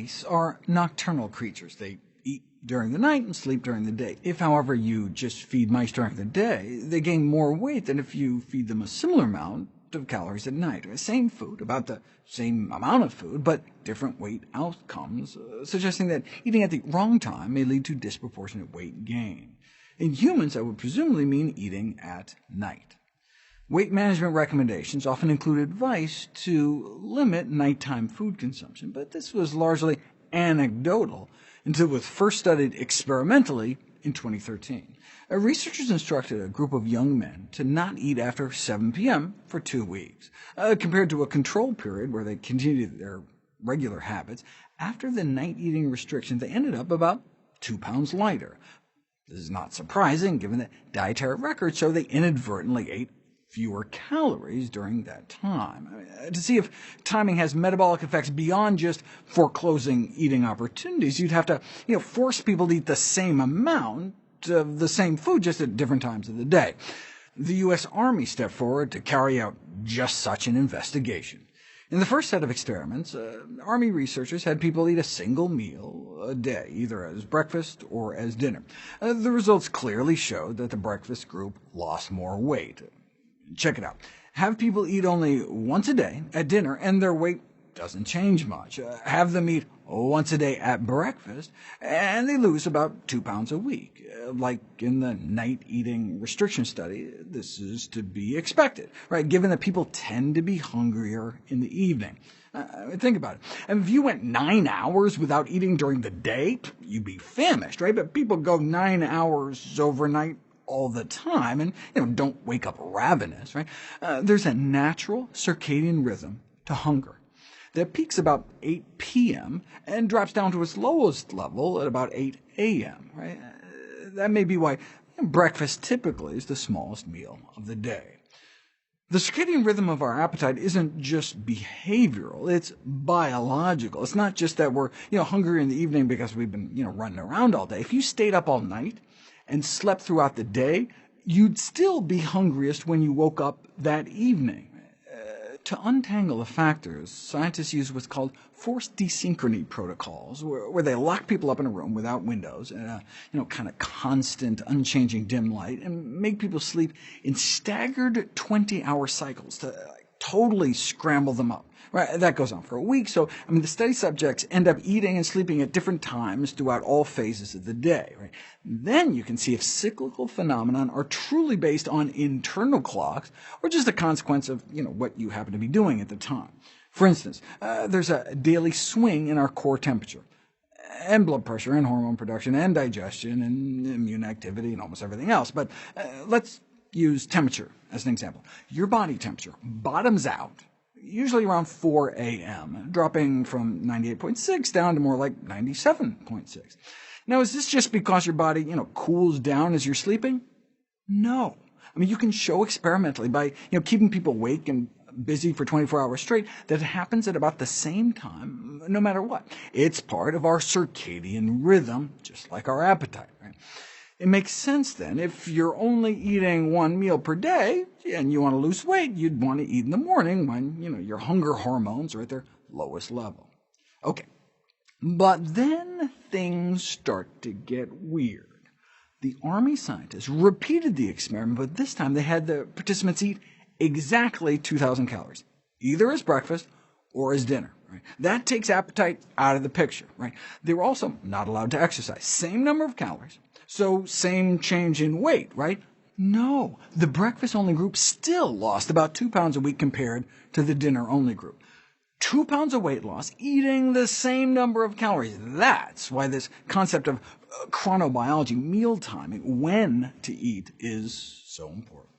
Mice are nocturnal creatures. They eat during the night and sleep during the day. If, however, you just feed mice during the day, they gain more weight than if you feed them a similar amount of calories at night. Same food, about the same amount of food, but different weight outcomes, suggesting that eating at the wrong time may lead to disproportionate weight gain. In humans, that would presumably mean eating at night. Weight management recommendations often include advice to limit nighttime food consumption, but this was largely anecdotal until it was first studied experimentally in 2013. Researchers instructed a group of young men to not eat after 7 p.m. for 2 weeks, compared to a control period where they continued their regular habits. After the night eating restriction, they ended up about 2 pounds lighter. This is not surprising, given that dietary records show they inadvertently ate fewer calories during that time. To see if timing has metabolic effects beyond just foreclosing eating opportunities, you'd have to force people to eat the same amount of the same food, just at different times of the day. The U.S. Army stepped forward to carry out just such an investigation. In the first set of experiments, Army researchers had people eat a single meal a day, either as breakfast or as dinner. The results clearly showed that the breakfast group lost more weight. Check it out. Have people eat only once a day at dinner, and their weight doesn't change much. Have them eat once a day at breakfast, and they lose about 2 pounds a week. Like in the night eating restriction study, this is to be expected, right? Given that people tend to be hungrier in the evening. Think about it. If you went 9 hours without eating during the day, you'd be famished, right? But people go 9 hours overnight all the time, and don't wake up ravenous, right? There's a natural circadian rhythm to hunger that peaks about 8 p.m. and drops down to its lowest level at about 8 a.m. Right? That may be why breakfast typically is the smallest meal of the day. The circadian rhythm of our appetite isn't just behavioral, it's biological. It's not just that we're hungry in the evening because we've been running around all day. If you stayed up all night and slept throughout the day, you'd still be hungriest when you woke up that evening. To untangle the factors, scientists use what's called forced desynchrony protocols, where they lock people up in a room without windows and a kind of constant, unchanging dim light, and make people sleep in staggered 20-hour cycles to totally scramble them up. Right, that goes on for a week, so the study subjects end up eating and sleeping at different times throughout all phases of the day. Right? Then you can see if cyclical phenomena are truly based on internal clocks, or just a consequence of what you happen to be doing at the time. For instance, there's a daily swing in our core temperature, and blood pressure, and hormone production, and digestion, and immune activity, and almost everything else. But let's use temperature as an example. Your body temperature bottoms out usually around 4 a.m., dropping from 98.6 down to more like 97.6. Now, is this just because your body, cools down as you're sleeping? No. You can show experimentally by, keeping people awake and busy for 24 hours straight that it happens at about the same time, no matter what. It's part of our circadian rhythm, just like our appetite, right? It makes sense, then, if you're only eating one meal per day and you want to lose weight, you'd want to eat in the morning when your hunger hormones are at their lowest level. Okay, but then things start to get weird. The Army scientists repeated the experiment, but this time they had the participants eat exactly 2,000 calories, either as breakfast or as dinner. Right? That takes appetite out of the picture. Right? They were also not allowed to exercise. Same number of calories. So same change in weight, right? No, the breakfast-only group still lost about 2 pounds a week compared to the dinner-only group. 2 pounds of weight loss, eating the same number of calories. That's why this concept of chronobiology, meal timing, when to eat, is so important.